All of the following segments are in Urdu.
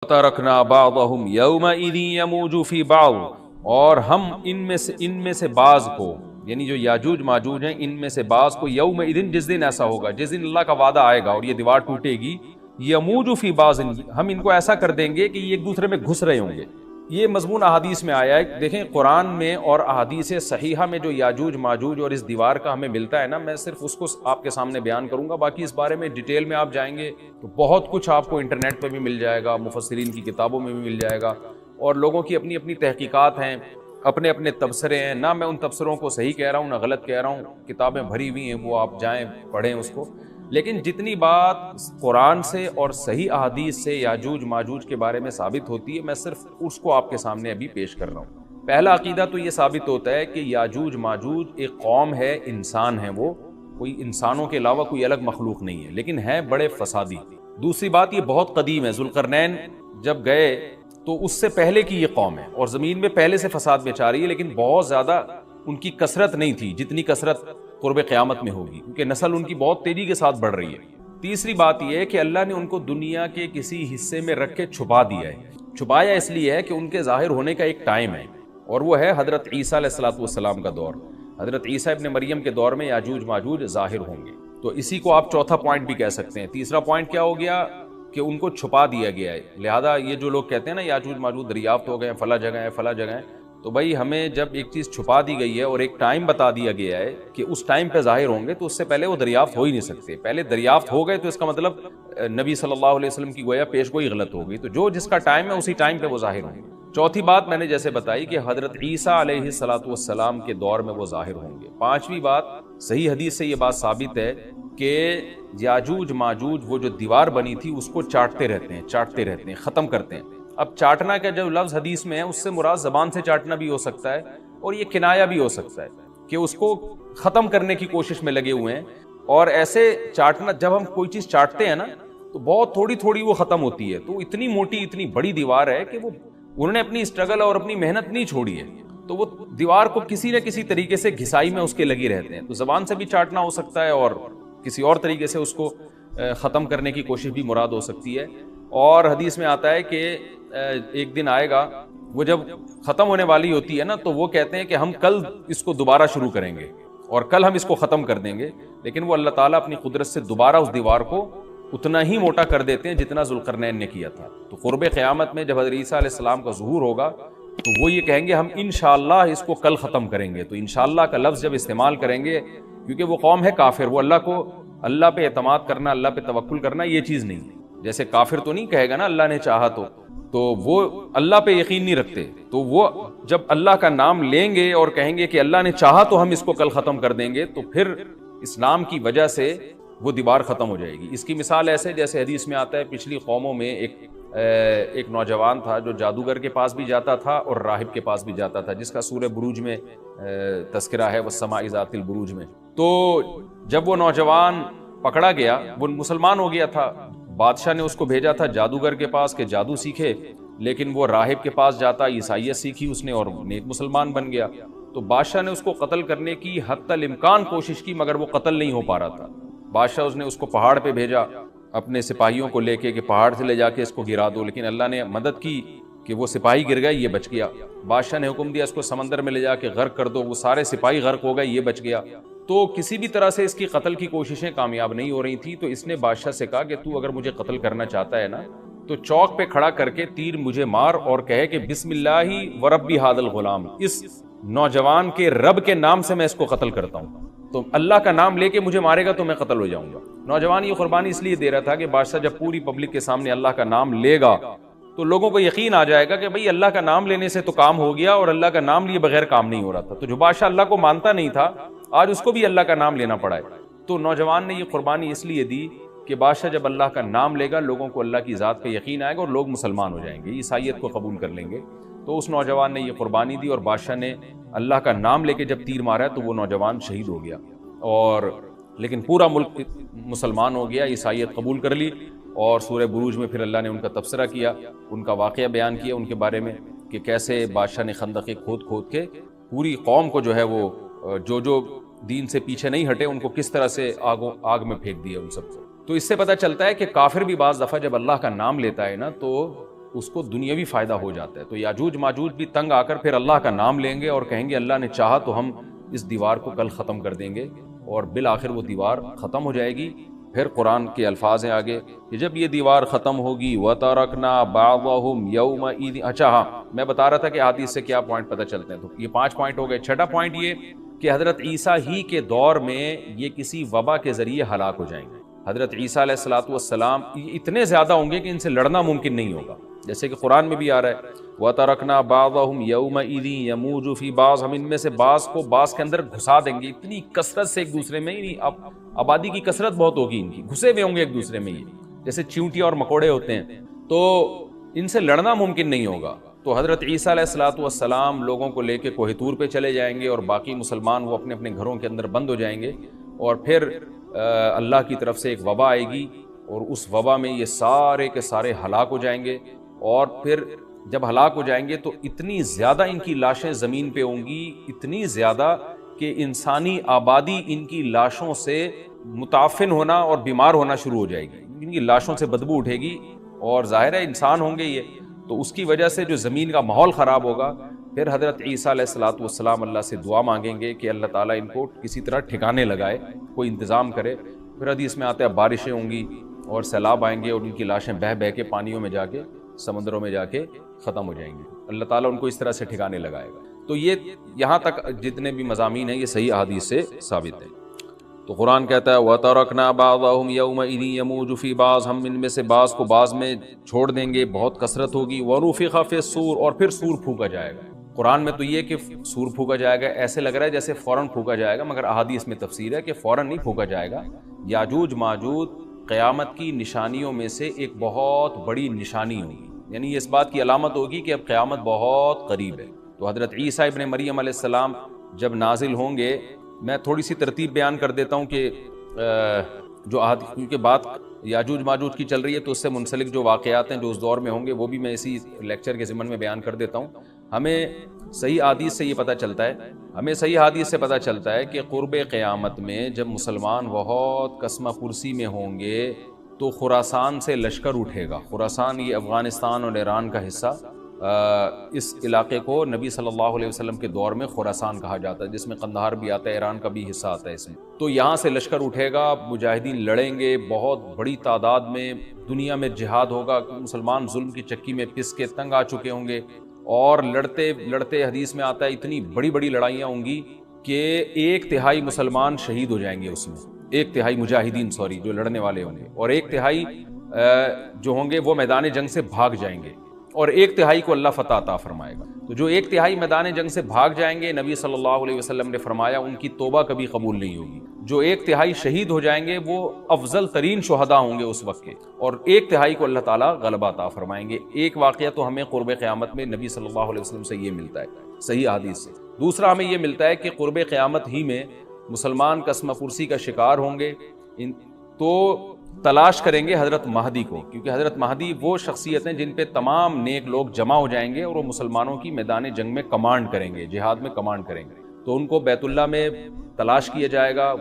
ترکنا بعضهم یومئذ یموج فی بعض، اور ہم ان میں سے بعض کو، یعنی جو یاجوج ماجوج ہیں ان میں سے بعض کو، یومئذ جس دن ایسا ہوگا، جس دن اللہ کا وعدہ آئے گا اور یہ دیوار ٹوٹے گی، یموج فی بعض، ہم ان کو ایسا کر دیں گے کہ یہ ایک دوسرے میں گھس رہے ہوں گے۔ یہ مضمون احادیث میں آیا ہے۔ دیکھیں قرآن میں اور احادیث صحیحہ میں جو یاجوج ماجوج اور اس دیوار کا ہمیں ملتا ہے نا، میں صرف اس کو آپ کے سامنے بیان کروں گا، باقی اس بارے میں ڈیٹیل میں آپ جائیں گے تو بہت کچھ آپ کو انٹرنیٹ پہ بھی مل جائے گا، مفسرین کی کتابوں میں بھی مل جائے گا، اور لوگوں کی اپنی اپنی تحقیقات ہیں، اپنے اپنے تبصرے ہیں۔ نہ میں ان تبصروں کو صحیح کہہ رہا ہوں نہ غلط کہہ رہا ہوں، کتابیں بھری ہوئی ہیں، وہ آپ جائیں پڑھیں اس کو، لیکن جتنی بات قرآن سے اور صحیح احادیث سے یاجوج ماجوج کے بارے میں ثابت ہوتی ہے، میں صرف اس کو آپ کے سامنے ابھی پیش کر رہا ہوں۔ پہلا عقیدہ تو یہ ثابت ہوتا ہے کہ یاجوج ماجوج ایک قوم ہے، انسان ہے، وہ کوئی انسانوں کے علاوہ کوئی الگ مخلوق نہیں ہے، لیکن ہیں بڑے فسادی۔ دوسری بات یہ بہت قدیم ہے، ذوالقرنین جب گئے تو اس سے پہلے کی یہ قوم ہے، اور زمین میں پہلے سے فساد مچا رہی ہے، لیکن بہت زیادہ ان کی کثرت نہیں تھی جتنی کثرت قرب قیامت میں ہوگی، کیونکہ نسل ان کی بہت تیزی کے ساتھ بڑھ رہی ہے۔ تیسری بات یہ ہے کہ اللہ نے ان کو دنیا کے کسی حصے میں رکھ کے چھپا دیا ہے۔ چھپایا اس لیے ہے کہ ان کے ظاہر ہونے کا ایک ٹائم ہے، اور وہ ہے حضرت عیسیٰ علیہ السلام کا دور۔ حضرت عیسیٰ ابن مریم کے دور میں یاجوج ماجوج ظاہر ہوں گے، تو اسی کو آپ چوتھا پوائنٹ بھی کہہ سکتے ہیں۔ تیسرا پوائنٹ کیا ہو گیا کہ ان کو چھپا دیا گیا ہے، لہذا یہ جو لوگ کہتے ہیں نا یاجوج ماجوج دریافت ہو گئے ہیں، فلاں جگہ ہے فلاں جگہ ہے، تو بھائی ہمیں جب ایک چیز چھپا دی گئی ہے اور ایک ٹائم بتا دیا گیا ہے کہ اس ٹائم پہ ظاہر ہوں گے، تو اس سے پہلے وہ دریافت ہو ہی نہیں سکتے۔ پہلے دریافت ہو گئے تو اس کا مطلب نبی صلی اللہ علیہ وسلم کی گویا پیش گوئی غلط ہو گئی، تو جو جس کا ٹائم ہے اسی ٹائم پہ وہ ظاہر ہوں گے۔ چوتھی بات میں نے جیسے بتائی کہ حضرت عیسیٰ علیہ السلام کے دور میں وہ ظاہر ہوں گے۔ پانچویں بات، صحیح حدیث سے یہ بات ثابت ہے کہ یاجوج ماجوج وہ جو دیوار بنی تھی اس کو چاٹتے رہتے ہیں، ختم کرتے ہیں۔ اب چاٹنا کا جو لفظ حدیث میں ہے اس سے مراد زبان سے چاٹنا بھی ہو سکتا ہے، اور یہ کنایا بھی ہو سکتا ہے کہ اس کو ختم کرنے کی کوشش میں لگے ہوئے ہیں۔ اور ایسے چاٹنا، جب ہم کوئی چیز چاٹتے ہیں نا تو بہت تھوڑی تھوڑی وہ ختم ہوتی ہے، تو اتنی موٹی اتنی بڑی دیوار ہے کہ وہ انہوں نے اپنی اسٹرگل اور اپنی محنت نہیں چھوڑی ہے، تو وہ دیوار کو کسی نہ کسی طریقے سے گھسائی میں اس کے لگے رہتے ہیں۔ تو زبان سے بھی چاٹنا ہو سکتا ہے اور کسی اور طریقے سے اس کو ختم کرنے کی کوشش بھی مراد ہو سکتی ہے۔ اور حدیث میں آتا ہے کہ ایک دن آئے گا، وہ جب ختم ہونے والی ہوتی ہے نا تو وہ کہتے ہیں کہ ہم کل اس کو دوبارہ شروع کریں گے اور کل ہم اس کو ختم کر دیں گے، لیکن وہ اللہ تعالیٰ اپنی قدرت سے دوبارہ اس دیوار کو اتنا ہی موٹا کر دیتے ہیں جتنا ذوالقرنین نے کیا تھا۔ تو قرب قیامت میں جب حضرت عیسیٰ علیہ السلام کا ظہور ہوگا تو وہ یہ کہیں گے ہم انشاءاللہ اس کو کل ختم کریں گے۔ تو انشاءاللہ کا لفظ جب استعمال کریں گے، کیونکہ وہ قوم ہے کافر، وہ اللہ پہ اعتماد کرنا، اللہ پہ توکل کرنا یہ چیز نہیں ہے۔ جیسے کافر تو نہیں کہے گا نا اللہ نے چاہا تو وہ اللہ پہ یقین نہیں رکھتے، تو وہ جب اللہ کا نام لیں گے اور کہیں گے کہ اللہ نے چاہا تو ہم اس کو کل ختم کر دیں گے، تو پھر اسلام کی وجہ سے وہ دیوار ختم ہو جائے گی۔ اس کی مثال ایسے جیسے حدیث میں آتا ہے، پچھلی قوموں میں ایک نوجوان تھا جو جادوگر کے پاس بھی جاتا تھا اور راہب کے پاس بھی جاتا تھا، جس کا سورہ بروج میں تذکرہ ہے، والسماء ذات البروج میں۔ تو جب وہ نوجوان پکڑا گیا، وہ مسلمان ہو گیا تھا، بادشاہ نے اس کو بھیجا تھا جادوگر کے پاس کہ جادو سیکھے، لیکن وہ راہب کے پاس جاتا، عیسائیت سیکھی اس نے اور نیک مسلمان بن گیا۔ تو بادشاہ نے اس کو قتل کرنے کی حتی الامکان کوشش کی، مگر وہ قتل نہیں ہو پا رہا تھا۔ بادشاہ نے اس کو پہاڑ پہ بھیجا اپنے سپاہیوں کو لے کے کہ پہاڑ سے لے جا کے اس کو گرا دو، لیکن اللہ نے مدد کی کہ وہ سپاہی گر گئے، یہ بچ گیا۔ بادشاہ نے حکم دیا اس کو سمندر میں لے جا کے غرق کر دو، وہ سارے سپاہی غرق ہو گئے، یہ بچ گیا۔ تو کسی بھی طرح سے اس کی قتل کی کوششیں کامیاب نہیں ہو رہی تھی، تو اس نے بادشاہ سے کہا کہ تو اگر مجھے قتل کرنا چاہتا ہے نا تو چوک پہ کھڑا کر کے تیر مجھے مار اور کہے کہ بسم اللہ وربی ھذا الغلام، اس نوجوان کے رب کے نام سے میں اس کو قتل کرتا ہوں، تو اللہ کا نام لے کے مجھے مارے گا تو میں قتل ہو جاؤں گا۔ نوجوان یہ قربانی اس لیے دے رہا تھا کہ بادشاہ جب پوری پبلک کے سامنے اللہ کا نام لے گا تو لوگوں کو یقین آ جائے گا کہ بھئی اللہ کا نام لینے سے تو کام ہو گیا، اور اللہ کا نام لیے بغیر کام نہیں ہو رہا تھا۔ تو جو بادشاہ اللہ کو مانتا نہیں تھا آج اس کو بھی اللہ کا نام لینا پڑا ہے۔ تو نوجوان نے یہ قربانی اس لیے دی کہ بادشاہ جب اللہ کا نام لے گا لوگوں کو اللہ کی ذات پہ یقین آئے گا اور لوگ مسلمان ہو جائیں گے، عیسائیت کو قبول کر لیں گے۔ تو اس نوجوان نے یہ قربانی دی، اور بادشاہ نے اللہ کا نام لے کے جب تیر مارا تو وہ نوجوان شہید ہو گیا، اور لیکن پورا ملک مسلمان ہو گیا، عیسائیت قبول کر لی۔ اور سورہ بروج میں پھر اللہ نے ان کا تبصرہ کیا، ان کا واقعہ بیان کیا ان کے بارے میں کہ کیسے بادشاہ نے خندقیں کھود کھود کے پوری قوم کو جو ہے وہ جو دین سے پیچھے نہیں ہٹے ان کو کس طرح سے آگ میں پھینک دیا ان سب کو۔ تو اس سے پتہ چلتا ہے کہ کافر بھی بعض دفعہ جب اللہ کا نام لیتا ہے نا تو اس کو دنیاوی فائدہ ہو جاتا ہے. تو یاجوج ماجوج بھی تنگ آ کر پھر اللہ کا نام لیں گے اور کہیں گے اللہ نے چاہا تو ہم اس دیوار کو کل ختم کر دیں گے, اور بالآخر وہ دیوار ختم ہو جائے گی. پھر قرآن کے الفاظ ہیں آگے کہ جب یہ دیوار ختم ہوگی وَتَرَكْنَا بَعْضَهُمْ يَوْمَئِذٍ. اچھا ہاں, میں بتا رہا تھا کہ حدیث سے کیا پوائنٹ پتہ چلتے ہیں, تو یہ 5 پوائنٹ ہو گئے. چھٹا پوائنٹ یہ کہ حضرت عیسیٰ ہی کے دور میں یہ کسی وبا کے ذریعے ہلاک ہو جائیں گے. حضرت عیسیٰ علیہ الصلوۃ والسلام اتنے زیادہ ہوں گے کہ ان سے لڑنا ممکن نہیں ہوگا, جیسے کہ قرآن میں بھی آ رہا ہے وَتَرَكْنَا بَعْضَهُمْ يَوْمَئِذٍ يَمُوجُ فِي بَعْضٍ. ہم ان میں سے بعض کو بعض کے اندر گھسا دیں گے, اتنی کثرت سے ایک دوسرے میں, اب آبادی کی کثرت بہت ہوگی ان کی, گھسے ہوئے ہوں گے ایک دوسرے میں, یہ جیسے چیونٹی اور مکوڑے ہوتے ہیں, تو ان سے لڑنا ممکن نہیں ہوگا. تو حضرت عیسیٰ علیہ الصلوۃ والسلام لوگوں کو لے کے کوہ طور پہ چلے جائیں گے, اور باقی مسلمان وہ اپنے اپنے گھروں کے اندر بند ہو جائیں گے, اور پھر اللہ کی طرف سے ایک وبا آئے گی, اور اس وبا میں یہ سارے کے سارے ہلاک ہو جائیں گے. اور پھر جب ہلاک ہو جائیں گے تو اتنی زیادہ ان کی لاشیں زمین پہ ہوں گی, اتنی زیادہ کہ انسانی آبادی ان کی لاشوں سے متعفن ہونا اور بیمار ہونا شروع ہو جائے گی. ان کی لاشوں سے بدبو اٹھے گی, اور ظاہر ہے انسان ہوں گے یہ, تو اس کی وجہ سے جو زمین کا ماحول خراب ہوگا. پھر حضرت عیسیٰ علیہ الصلوۃ والسلام اللہ سے دعا مانگیں گے کہ اللہ تعالیٰ ان کو کسی طرح ٹھکانے لگائے, کوئی انتظام کرے. پھر حدیث میں آتا ہے بارشیں ہوں گی اور سیلاب آئیں گے, اور ان کی لاشیں بہہ بہہ کے پانیوں میں جا کے, سمندروں میں جا کے ختم ہو جائیں گی. اللہ تعالیٰ ان کو اس طرح سے ٹھکانے لگائے گا. تو یہ یہاں تک جتنے بھی مضامین ہیں یہ صحیح احادیث سے ثابت ہیں. تو قرآن کہتا ہے وَتَرَكْنَا بَعْضَهُمْ يَوْمَئِذٍ يَمُوجُ فِي بَعْضٍ. ہم ان میں سے بعض کو بعض میں چھوڑ دیں گے, بہت کثرت ہوگی. وَنُفِخَ فِي الصُّورِ. اور پھر سور پھونکا جائے گا. قرآن میں تو یہ کہ سور پھونکا جائے گا, ایسے لگ رہا ہے جیسے فوراً پھونکا جائے گا, مگر احادیث میں تفسیر ہے کہ فوراً نہیں پھونکا جائے گا. یاجوج ماجوج قیامت کی نشانیوں میں سے ایک بہت بڑی نشانی ہوگی, یعنی اس بات کی علامت ہوگی کہ اب قیامت بہت قریب ہے. تو حضرت عیسیٰ ابن مریم علیہ السلام جب نازل ہوں گے, میں تھوڑی سی ترتیب بیان کر دیتا ہوں کہ جو کیونکہ بات یاجوج ماجوج کی چل رہی ہے, تو اس سے منسلک جو واقعات ہیں جو اس دور میں ہوں گے وہ بھی میں اسی لیکچر کے ضمن میں بیان کر دیتا ہوں. ہمیں صحیح حدیث سے یہ پتہ چلتا ہے کہ قرب قیامت میں جب مسلمان بہت قسمہ پرسی میں ہوں گے تو خراسان سے لشکر اٹھے گا. خراسان یہ افغانستان اور ایران کا حصہ, اس علاقے کو نبی صلی اللہ علیہ وسلم کے دور میں خراسان کہا جاتا ہے, جس میں قندھار بھی آتا ہے, ایران کا بھی حصہ آتا ہے اس میں. تو یہاں سے لشکر اٹھے گا, مجاہدین لڑیں گے بہت بڑی تعداد میں, دنیا میں جہاد ہوگا. مسلمان ظلم کی چکی میں پس کے تنگ آ چکے ہوں گے, اور لڑتے لڑتے حدیث میں آتا ہے اتنی بڑی بڑی لڑائیاں ہوں گی کہ 1/3 مسلمان شہید ہو جائیں گے اس میں, 1/3 مجاہدین جو لڑنے والے ہوں گے, اور 1/3 جو ہوں گے وہ میدان جنگ سے بھاگ جائیں گے, اور 1/3 کو اللہ فتح عطا فرمائے گا. تو جو 1/3 میدان جنگ سے بھاگ جائیں گے, نبی صلی اللہ علیہ وسلم نے فرمایا ان کی توبہ کبھی قبول نہیں ہوگی. جو 1/3 شہید ہو جائیں گے وہ افضل ترین شہداء ہوں گے اس وقت کے, اور 1/3 کو اللہ تعالیٰ غلبہ عطا فرمائیں گے. ایک واقعہ تو ہمیں قرب قیامت میں نبی صلی اللہ علیہ وسلم سے یہ ملتا ہے صحیح حدیث سے. دوسرا ہمیں یہ ملتا ہے کہ قرب قیامت ہی میں مسلمان قسمہ پرسی کا شکار ہوں گے, تو تلاش کریں گے حضرت مہدی کو, کیونکہ حضرت مہدی وہ شخصیت ہیں جن پہ تمام نیک لوگ جمع ہو جائیں گے, اور وہ مسلمانوں کی میدان جنگ میں کمانڈ کریں گے, جہاد میں کمانڈ کریں گے. تو ان کو بیت اللہ میں تلاش کیا جائے گا.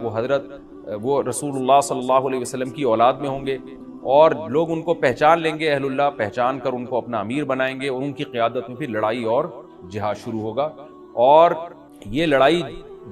وہ رسول اللہ صلی اللہ علیہ وسلم کی اولاد میں ہوں گے, اور لوگ ان کو پہچان لیں گے, اہل اللہ پہچان کر ان کو اپنا امیر بنائیں گے, اور ان کی قیادت میں پھر لڑائی اور جہاد شروع ہوگا. اور یہ لڑائی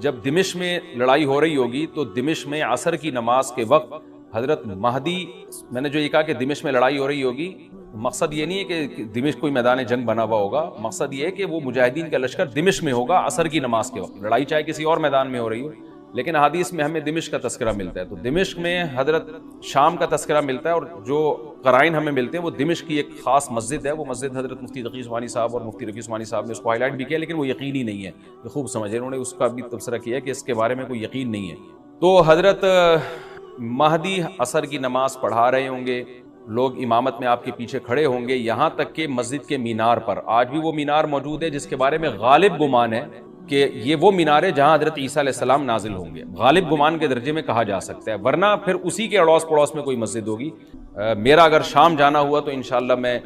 جب دمشق میں لڑائی ہو رہی ہوگی, تو دمشق میں عصر کی نماز کے وقت حضرت مہدی, میں نے جو یہ کہا کہ دمشق میں لڑائی ہو رہی ہوگی, مقصد یہ نہیں ہے کہ دمشق کوئی میدان جنگ بنا ہوا ہوگا, مقصد یہ ہے کہ وہ مجاہدین کا لشکر دمشق میں ہوگا عصر کی نماز کے وقت. لڑائی چاہے کسی اور میدان میں ہو رہی ہو, لیکن حدیث میں ہمیں دمشق کا تذکرہ ملتا ہے. تو دمشق میں حضرت شام کا تذکرہ ملتا ہے, اور جو قرائن ہمیں ملتے ہیں وہ دمشق کی ایک خاص مسجد ہے. وہ مسجد حضرت مفتی تقی عثمانی صاحب اور مفتی رفیع عثمانی صاحب نے اس کو ہائی لائٹ بھی کیا, لیکن وہ یقینی نہیں ہے. یہ خوب سمجھے, انہوں نے اس کا بھی تبصرہ کیا کہ اس کے بارے میں کوئی یقین نہیں ہے. تو حضرت مہدی عصر کی نماز پڑھا رہے ہوں گے, لوگ امامت میں آپ کے پیچھے کھڑے ہوں گے, یہاں تک کہ مسجد کے مینار پر, آج بھی وہ مینار موجود ہے جس کے بارے میں غالب گمان ہے کہ یہ وہ مینار ہے جہاں حضرت عیسیٰ علیہ السلام نازل ہوں گے. غالب گمان کے درجے میں کہا جا سکتا ہے, ورنہ پھر اسی کے اڑوس پڑوس میں کوئی مسجد ہوگی. میرا اگر شام جانا ہوا تو انشاءاللہ میں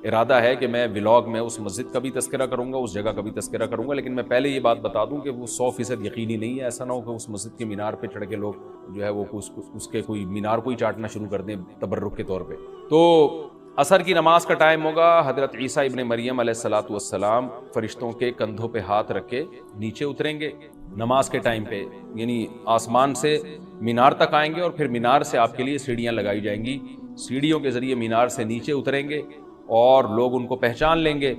ارادہ ہے کہ میں ولاگ میں اس مسجد کا بھی تذکرہ کروں گا, اس جگہ کا بھی تذکرہ کروں گا. لیکن میں پہلے یہ بات بتا دوں کہ وہ 100% یقینی نہیں ہے. ایسا نہ ہو کہ اس مسجد کے مینار پہ چڑھ کے لوگ جو ہے وہ اس کے کوئی مینار کو ہی چاٹنا شروع کر دیں تبرک کے طور پہ. تو عصر کی نماز کا ٹائم ہوگا، حضرت عیسیٰ ابن مریم علیہ الصلوۃ والسلام فرشتوں کے کندھوں پہ ہاتھ رکھ کے نیچے اتریں گے نماز کے ٹائم پہ، یعنی آسمان سے مینار تک آئیں گے اور پھر مینار سے آپ کے لیے سیڑھیاں لگائی جائیں گی، سیڑھیوں کے ذریعے مینار سے نیچے اتریں گے اور لوگ ان کو پہچان لیں گے۔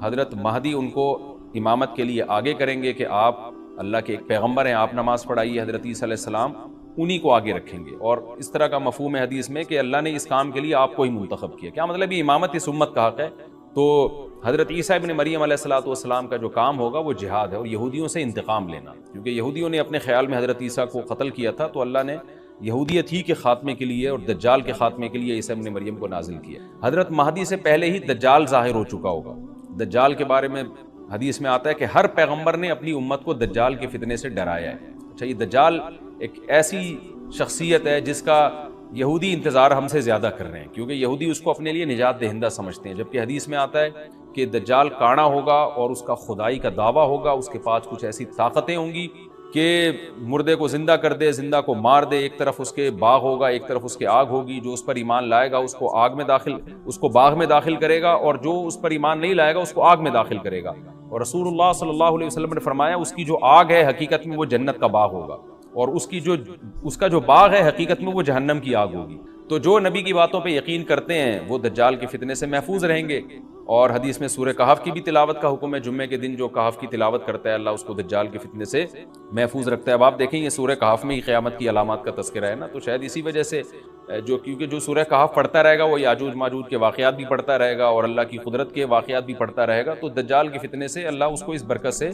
حضرت مہدی ان کو امامت کے لیے آگے کریں گے کہ آپ اللہ کے ایک پیغمبر ہیں، آپ نماز پڑھائیے، حضرت عیسیٰ علیہ السلام انہی کو آگے رکھیں گے۔ اور اس طرح کا مفہوم ہے حدیث میں کہ اللہ نے اس کام کے لیے آپ کو ہی منتخب کیا۔ کیا مطلب یہ امامت اس امت کا حق ہے؟ تو حضرت عیسیٰ ابن مریم علیہ الصلوۃ والسلام کا جو کام ہوگا وہ جہاد ہے اور یہودیوں سے انتقام لینا، کیونکہ یہودیوں نے اپنے خیال میں حضرت عیسیٰ کو قتل کیا تھا، تو اللہ نے یہودیت ہی کے خاتمے کے لیے اور دجال کے خاتمے کے لیے عیسیٰ ابن مریم کو نازل کیا۔ حضرت مہدی سے پہلے ہی دجال ظاہر ہو چکا ہوگا۔ دجال کے بارے میں حدیث میں آتا ہے کہ ہر پیغمبر نے اپنی امت کو دجال کے فتنے سے ڈرایا ہے۔ اچھا، یہ دجال ایک ایسی شخصیت ہے جس کا یہودی انتظار ہم سے زیادہ کر رہے ہیں، کیونکہ یہودی اس کو اپنے لیے نجات دہندہ سمجھتے ہیں، جبکہ حدیث میں آتا ہے کہ دجال کانا ہوگا اور اس کا خدائی کا دعویٰ ہوگا، اس کے پاس کچھ ایسی طاقتیں ہوں گی کہ مردے کو زندہ کر دے، زندہ کو مار دے، ایک طرف اس کے باغ ہوگا، ایک طرف اس کے آگ ہوگی، جو اس پر ایمان لائے گا اس کو باغ میں داخل کرے گا، اور جو اس پر ایمان نہیں لائے گا اس کو آگ میں داخل کرے گا۔ اور رسول اللہ صلی اللہ علیہ وسلم نے فرمایا اس کی جو آگ ہے حقیقت میں وہ جنت کا باغ ہوگا، اور اس کا جو باغ ہے حقیقت میں وہ جہنم کی آگ ہوگی۔ تو جو نبی کی باتوں پہ یقین کرتے ہیں وہ دجال کے فتنے سے محفوظ رہیں گے۔ اور حدیث میں سورہ کہف کی بھی تلاوت کا حکم ہے، جمعے کے دن جو کہف کی تلاوت کرتا ہے اللہ اس کو دجال کے فتنے سے محفوظ رکھتا ہے۔ اب آپ دیکھیں یہ سورہ کہف میں ہی قیامت کی علامات کا تذکرہ ہے نا، تو شاید اسی وجہ سے کیونکہ جو سورہ کہف پڑھتا رہے گا وہ یاجوج ماجوج کے واقعات بھی پڑھتا رہے گا اور اللہ کی قدرت کے واقعات بھی پڑھتا رہے گا، تو دجال کے فتنے سے اللہ اس کو اس برکت سے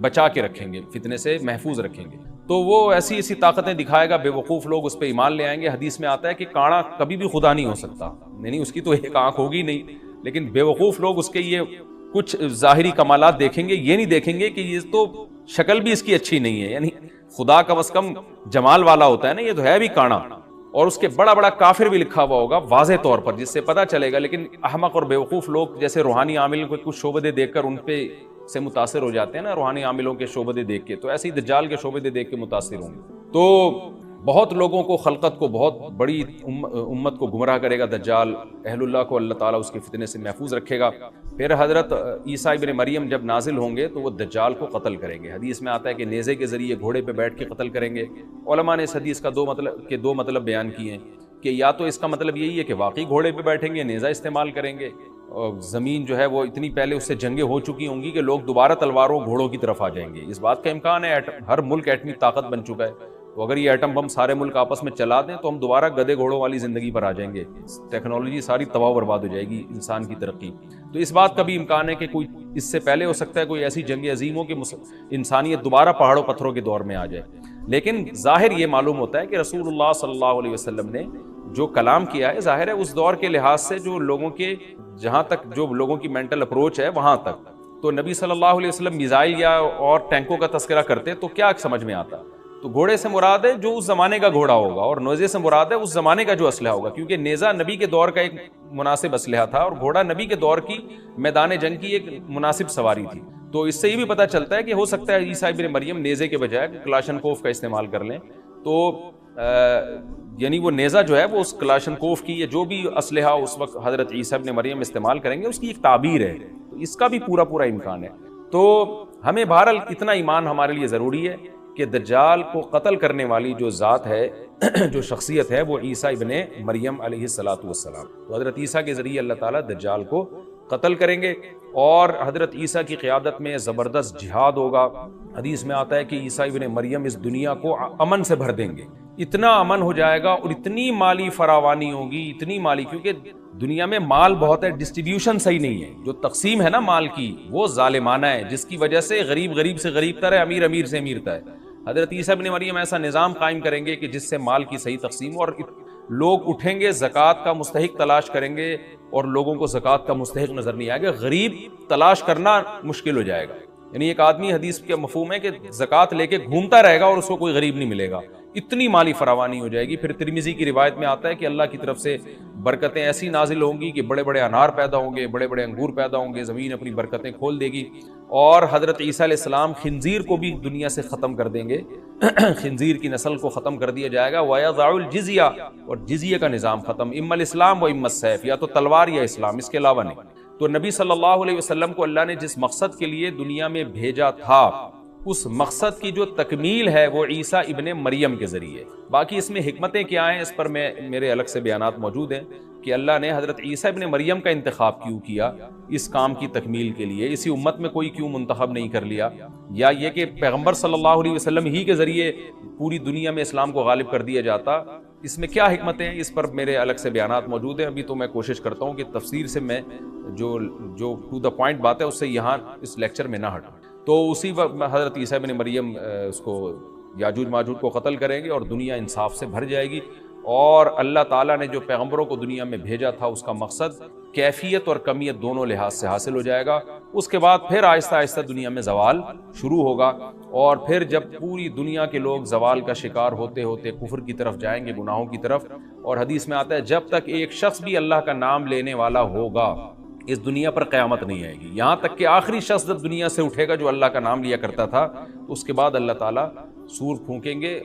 بچا کے رکھیں گے، فتنے سے محفوظ رکھیں گے۔ تو وہ ایسی طاقتیں دکھائے گا، بے وقوف لوگ اس پہ ایمان لے آئیں گے۔ حدیث میں آتا ہے کہ کانا کبھی بھی خدا نہیں ہو سکتا، یعنی اس کی تو ایک آنکھ ہوگی نہیں، لیکن بے وقوف لوگ اس کے یہ کچھ ظاہری کمالات دیکھیں گے، یہ نہیں دیکھیں گے کہ یہ تو شکل بھی اس کی اچھی نہیں ہے، یعنی خدا کا بس کم جمال والا ہوتا ہے نا، یہ تو ہے بھی کانا، اور اس کے بڑا بڑا کافر بھی لکھا ہوا ہوگا واضح طور پر جس سے پتہ چلے گا۔ لیکن احمق اور بیوقوف لوگ جیسے روحانی عامل کو کچھ شعبدے دیکھ کر ان پہ سے متاثر ہو جاتے ہیں نا، روحانی عاملوں کے شعبدے دیکھ کے، تو ایسے ہی دجال کے شعبدے دیکھ کے متاثر ہوں گے۔ تو بہت لوگوں کو، خلقت کو، بہت بڑی امت کو گمراہ کرے گا دجال، اہل اللہ کو اللہ تعالیٰ اس کے فتنے سے محفوظ رکھے گا۔ پھر حضرت عیسیٰ ابن مریم جب نازل ہوں گے تو وہ دجال کو قتل کریں گے۔ حدیث میں آتا ہے کہ نیزے کے ذریعے گھوڑے پہ بیٹھ کے قتل کریں گے۔ علماء نے اس حدیث کا دو مطلب بیان کیے ہیں کہ یا تو اس کا مطلب یہی ہے کہ واقعی گھوڑے پہ بیٹھیں گے، نیزہ استعمال کریں گے، اور زمین جو ہے وہ اتنی پہلے اس سے جنگیں ہو چکی ہوں گی کہ لوگ دوبارہ تلواروں گھوڑوں کی طرف آ جائیں گے۔ اس بات کا امکان ہے، ہر ملک ایٹمی طاقت بن چکا ہے، تو اگر یہ ایٹم بم سارے ملک آپس میں چلا دیں تو ہم دوبارہ گدے گھوڑوں والی زندگی پر آ جائیں گے، ٹیکنالوجی ساری تباہ و برباد ہو جائے گی، انسان کی ترقی۔ تو اس بات کا بھی امکان ہے کہ کوئی اس سے پہلے ہو سکتا ہے کوئی ایسی جنگ عظیم ہو کہ انسانیت دوبارہ پہاڑوں پتھروں کے دور میں آ جائے۔ لیکن ظاہر یہ معلوم ہوتا ہے کہ رسول اللہ صلی اللہ علیہ وسلم نے جو کلام کیا ہے، ظاہر ہے اس دور کے لحاظ سے جو لوگوں کے، جہاں تک جو لوگوں کی مینٹل اپروچ ہے وہاں تک، تو نبی صلی اللہ علیہ وسلم میزائل یا اور ٹینکوں کا تذکرہ کرتے تو کیا سمجھ میں آتا؟ تو گھوڑے سے مراد ہے جو اس زمانے کا گھوڑا ہوگا، اور نیزے سے مراد ہے اس زمانے کا جو اسلحہ ہوگا، کیونکہ نیزہ نبی کے دور کا ایک مناسب اسلحہ تھا اور گھوڑا نبی کے دور کی میدان جنگ کی ایک مناسب سواری تھی۔ تو اس سے یہ بھی پتہ چلتا ہے کہ ہو سکتا ہے عیسیٰ ابن مریم نیزے کے بجائے کلاشنکوف کا استعمال کر لیں، تو یعنی وہ نیزہ جو ہے وہ اس کلاشنکوف کی یا جو بھی اسلحہ اس وقت حضرت عیسیٰ ابن مریم استعمال کریں گے اس کی ایک تعبیر ہے، تو اس کا بھی پورا امکان ہے۔ تو ہمیں بہرحال اتنا ایمان ہمارے لیے ضروری ہے کہ دجال کو قتل کرنے والی جو ذات ہے، جو شخصیت ہے، وہ عیسیٰ ابن مریم علیہ الصلوۃ والسلام، تو حضرت عیسیٰ کے ذریعے اللہ تعالیٰ دجال کو قتل کریں گے، اور حضرت عیسیٰ کی قیادت میں زبردست جہاد ہوگا۔ حدیث میں آتا ہے کہ عیسیٰ ابن مریم اس دنیا کو امن سے بھر دیں گے، اتنا امن ہو جائے گا اور اتنی مالی فراوانی ہوگی، اتنی مالی، کیونکہ دنیا میں مال بہت ہے، ڈسٹریبیوشن صحیح نہیں ہے، جو تقسیم ہے نا مال کی وہ ظالمانہ ہے، جس کی وجہ سے غریب سے غریب تر ہے، امیر سے امیر تر ہے۔ حضرت عیسیٰ ابن مریم ایسا نظام قائم کریں گے کہ جس سے مال کی صحیح تقسیم، اور لوگ اٹھیں گے زکوٰۃ کا مستحق تلاش کریں گے اور لوگوں کو زکوٰۃ کا مستحق نظر نہیں آئے گا، غریب تلاش کرنا مشکل ہو جائے گا۔ یعنی ایک آدمی، حدیث کے مفہوم ہے کہ زکوٰۃ لے کے گھومتا رہے گا اور اس کو کوئی غریب نہیں ملے گا، اتنی مالی فراوانی ہو جائے گی. پھر ترمذی کی روایت میں آتا ہے کہ اللہ کی طرف سے برکتیں ایسی نازل ہوں گی کہ بڑے بڑے انار پیدا ہوں گے, بڑے بڑے انگور پیدا ہوں گے, زمین اپنی برکتیں کھول دے گی. اور حضرت عیسیٰ علیہ السلام خنزیر کو بھی دنیا سے ختم کر دیں گے, خنزیر کی نسل کو ختم کر دیا جائے گا. وَيَضَعُ الْجِزْيَةَ, اور جزیہ کا نظام ختم. اما الاسلام و اما السیف, یا تو تلوار یا اسلام, اس کے علاوہ نہیں. تو نبی صلی اللہ علیہ وسلم کو اللہ نے جس مقصد کے لیے دنیا میں بھیجا تھا, اس مقصد کی جو تکمیل ہے وہ عیسیٰ ابن مریم کے ذریعے. باقی اس میں حکمتیں کیا ہیں اس پر میرے الگ سے بیانات موجود ہیں کہ اللہ نے حضرت عیسیٰ ابن مریم کا انتخاب کیوں کیا اس کام کی تکمیل کے لیے, اسی امت میں کوئی کیوں منتخب نہیں کر لیا, یا یہ کہ پیغمبر صلی اللہ علیہ وسلم ہی کے ذریعے پوری دنیا میں اسلام کو غالب کر دیا جاتا. اس میں کیا حکمتیں ہیں اس پر میرے الگ سے بیانات موجود ہیں. ابھی تو میں کوشش کرتا ہوں کہ تفسیر سے میں جو ٹو دا پوائنٹ بات ہے اس سے یہاں اس لیکچر میں نہ ہٹوں. تو اسی وقت حضرت عیسیٰ ابن مریم اس کو یاجوج ماجوج کو قتل کریں گے اور دنیا انصاف سے بھر جائے گی. اور اللہ تعالیٰ نے جو پیغمبروں کو دنیا میں بھیجا تھا اس کا مقصد کیفیت اور کمیت دونوں لحاظ سے حاصل ہو جائے گا. اس کے بعد پھر آہستہ آہستہ دنیا میں زوال شروع ہوگا, اور پھر جب پوری دنیا کے لوگ زوال کا شکار ہوتے ہوتے کفر کی طرف جائیں گے, گناہوں کی طرف. اور حدیث میں آتا ہے جب تک ایک شخص بھی اللہ کا نام لینے والا ہوگا اس دنیا پر قیامت نہیں آئے گی. یہاں تک کہ آخری شخص جب دنیا سے اٹھے گا جو اللہ کا نام لیا کرتا تھا, اس کے بعد اللہ تعالیٰ سور پھونکیں گے,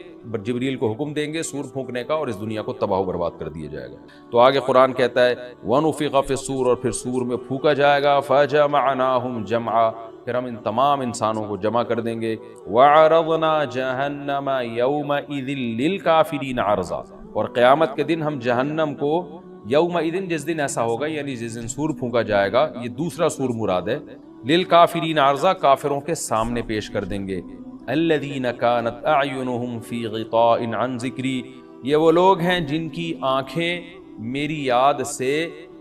جبریل کو حکم دیں گے سور پھونکنے کا, اور اس دنیا کو تباہ و برباد کر دیا جائے گا. تو آگے قرآن کہتا ہے وَنُفِخَ فِي الصُّورِ, اور پھر سور میں پھونکا جائے گا. فَجَمَعْنَاهُمْ جَمْعًا, پھر ہم ان تمام انسانوں کو جمع کر دیں گے. وَعَرَضْنَا جَهَنَّمَ يَوْمَئِذٍ لِّلْكَافِرِينَ عَرْضًا, اور قیامت کے دن ہم جہنم کو یومئذ, جس دن ایسا ہوگا یعنی جس دن سور پھونکا جائے گا, یہ دوسرا سور مراد ہے, للکافرین عرضا, کافروں کے سامنے پیش کر دیں گے. الذین کانت اعینہم فی غطاء عن ذکری, یہ وہ لوگ ہیں جن کی آنکھیں میری یاد سے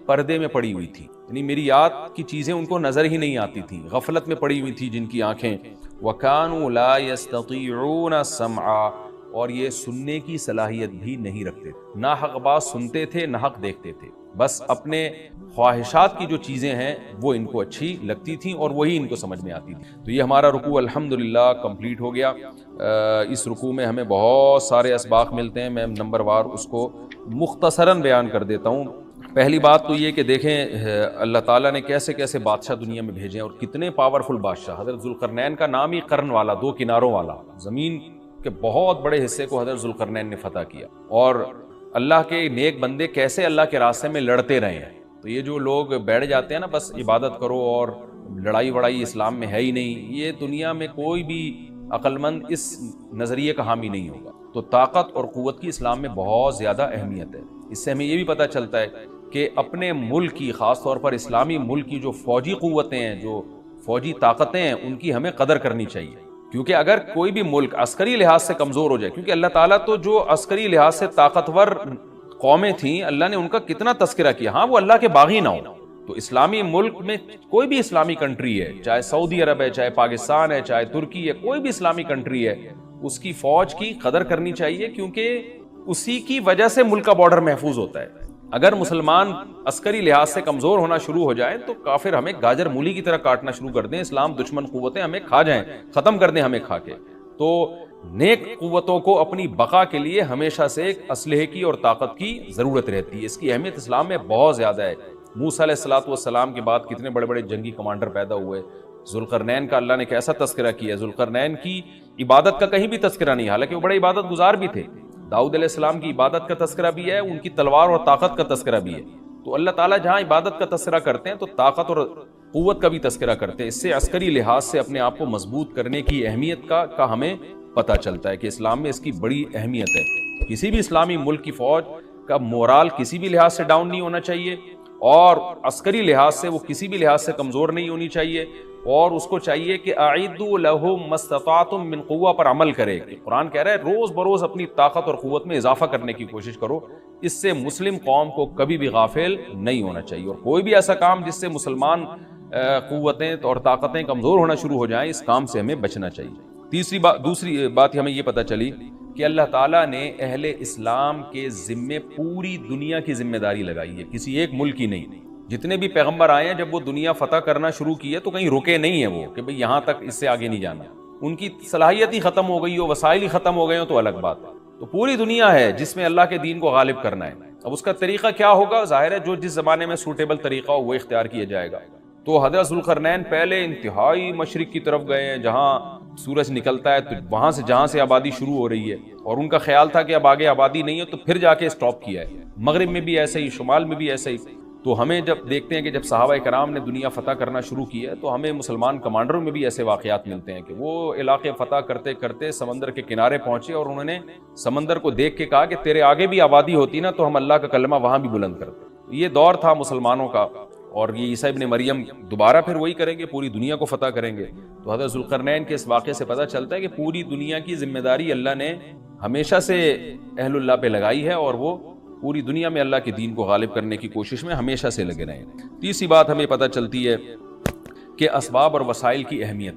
پردے میں پڑی ہوئی تھی, یعنی میری یاد کی چیزیں ان کو نظر ہی نہیں آتی تھی, غفلت میں پڑی ہوئی تھی جن کی آنکھیں. وکانوا لا یستطیعون سمعا, اور یہ سننے کی صلاحیت بھی نہیں رکھتے, نہ حق بات سنتے تھے نہ حق دیکھتے تھے, بس اپنے خواہشات کی جو چیزیں ہیں وہ ان کو اچھی لگتی تھیں اور وہی ان کو سمجھ میں آتی تھی. تو یہ ہمارا رکوع الحمدللہ کمپلیٹ ہو گیا. اس رکوع میں ہمیں بہت سارے اسباق ملتے ہیں, میں نمبر وار اس کو مختصراً بیان کر دیتا ہوں. پہلی بات تو یہ کہ دیکھیں اللہ تعالیٰ نے کیسے کیسے بادشاہ دنیا میں بھیجے ہیں, اور کتنے پاورفل بادشاہ. حضرت ذوالقرنین کا نام ہی قرن والا, دو کناروں والا, زمین کہ بہت بڑے حصے کو حضرت ذوالقرنین نے فتح کیا. اور اللہ کے نیک بندے کیسے اللہ کے راستے میں لڑتے رہے ہیں. تو یہ جو لوگ بیٹھ جاتے ہیں نا بس عبادت کرو اور لڑائی وڑائی اسلام میں ہے ہی نہیں, یہ دنیا میں کوئی بھی عقل مند اس نظریے کا حامی نہیں ہوگا. تو طاقت اور قوت کی اسلام میں بہت زیادہ اہمیت ہے. اس سے ہمیں یہ بھی پتہ چلتا ہے کہ اپنے ملک کی, خاص طور پر اسلامی ملک کی جو فوجی قوتیں ہیں, جو فوجی طاقتیں ہیں, ان کی ہمیں قدر کرنی چاہیے. کیونکہ اگر کوئی بھی ملک عسکری لحاظ سے کمزور ہو جائے, کیونکہ اللہ تعالیٰ تو جو عسکری لحاظ سے طاقتور قومیں تھیں اللہ نے ان کا کتنا تذکرہ کیا, ہاں وہ اللہ کے باغی نہ ہوں. تو اسلامی ملک میں کوئی بھی اسلامی کنٹری ہے, چاہے سعودی عرب ہے, چاہے پاکستان ہے, چاہے ترکی ہے, کوئی بھی اسلامی کنٹری ہے, اس کی فوج کی قدر کرنی چاہیے, کیونکہ اسی کی وجہ سے ملک کا بارڈر محفوظ ہوتا ہے. اگر مسلمان عسکری لحاظ سے کمزور ہونا شروع ہو جائیں تو کافر ہمیں گاجر مولی کی طرح کاٹنا شروع کر دیں, اسلام دشمن قوتیں ہمیں کھا جائیں, ختم کر دیں ہمیں کھا کے. تو نیک قوتوں کو اپنی بقا کے لیے ہمیشہ سے ایک اسلحے کی اور طاقت کی ضرورت رہتی ہے. اس کی اہمیت اسلام میں بہت زیادہ ہے. موسیٰ علیہ الصلوۃ والسلام کے بعد کتنے بڑے بڑے جنگی کمانڈر پیدا ہوئے. ذوالقرنین کا اللہ نے کیسا تذکرہ کیا. ذوالقرنین کی عبادت کا کہیں بھی تذکرہ نہیں, حالانکہ وہ بڑے عبادت گزار بھی تھے. داؤد علیہ السلام کی عبادت کا تذکرہ بھی ہے, ان کی تلوار اور طاقت کا تذکرہ بھی ہے. تو اللہ تعالیٰ جہاں عبادت کا تذکرہ کرتے ہیں تو طاقت اور قوت کا بھی تذکرہ کرتے ہیں. اس سے عسکری لحاظ سے اپنے آپ کو مضبوط کرنے کی اہمیت کا ہمیں پتہ چلتا ہے کہ اسلام میں اس کی بڑی اہمیت ہے. کسی بھی اسلامی ملک کی فوج کا مورال کسی بھی لحاظ سے ڈاؤن نہیں ہونا چاہیے, اور عسکری لحاظ سے وہ کسی بھی لحاظ سے کمزور نہیں ہونی چاہیے, اور اس کو چاہیے کہ اعدوا لهم ما استطعتم من قوہ پر عمل کرے. قرآن کہہ رہا ہے روز بروز اپنی طاقت اور قوت میں اضافہ کرنے کی کوشش کرو. اس سے مسلم قوم کو کبھی بھی غافل نہیں ہونا چاہیے, اور کوئی بھی ایسا کام جس سے مسلمان قوتیں اور طاقتیں کمزور ہونا شروع ہو جائیں, اس کام سے ہمیں بچنا چاہیے. دوسری بات ہمیں یہ پتہ چلی کہ اللہ تعالیٰ نے اہل اسلام کے ذمے پوری دنیا کی ذمہ داری لگائی ہے, کسی ایک ملک کی نہیں. جتنے بھی پیغمبر آئے ہیں جب وہ دنیا فتح کرنا شروع کی ہے تو کہیں رکے نہیں ہیں وہ کہ بھئی یہاں تک, اس سے آگے نہیں جانا. ان کی صلاحیت ہی ختم ہو گئی ہو, وسائل ہی ختم ہو گئے ہو تو الگ بات ہے, تو پوری دنیا ہے جس میں اللہ کے دین کو غالب کرنا ہے. اب اس کا طریقہ کیا ہوگا؟ ظاہر ہے جو جس زمانے میں سوٹیبل طریقہ ہو وہ اختیار کیا جائے گا. تو حضرت ذوالقرنین پہلے انتہائی مشرق کی طرف گئے ہیں جہاں سورج نکلتا ہے، تو وہاں سے جہاں سے آبادی شروع ہو رہی ہے، اور ان کا خیال تھا کہ اب آگے آبادی نہیں ہے، تو پھر جا کے اسٹاپ کیا ہے. مغرب میں بھی ایسے ہی، شمال میں بھی ایسے ہی. تو ہمیں جب دیکھتے ہیں کہ جب صحابہ کرام نے دنیا فتح کرنا شروع کی ہے، تو ہمیں مسلمان کمانڈروں میں بھی ایسے واقعات ملتے ہیں کہ وہ علاقے فتح کرتے کرتے سمندر کے کنارے پہنچے اور انہوں نے سمندر کو دیکھ کے کہا کہ تیرے آگے بھی آبادی ہوتی نا تو ہم اللہ کا کلمہ وہاں بھی بلند کرتے. یہ دور تھا مسلمانوں کا، اور یہ عیسیٰ ابن مریم دوبارہ پھر وہی کریں گے، پوری دنیا کو فتح کریں گے. تو حضرت ذوالقرنین کے اس واقعے سے پتہ چلتا ہے کہ پوری دنیا کی ذمہ داری اللہ نے ہمیشہ سے اہل اللہ پہ لگائی ہے، اور وہ پوری دنیا میں اللہ کے دین کو غالب کرنے کی کوشش میں ہمیشہ سے لگے رہے ہیں. تیسری بات ہمیں پتہ چلتی ہے کہ اسباب اور وسائل کی اہمیت.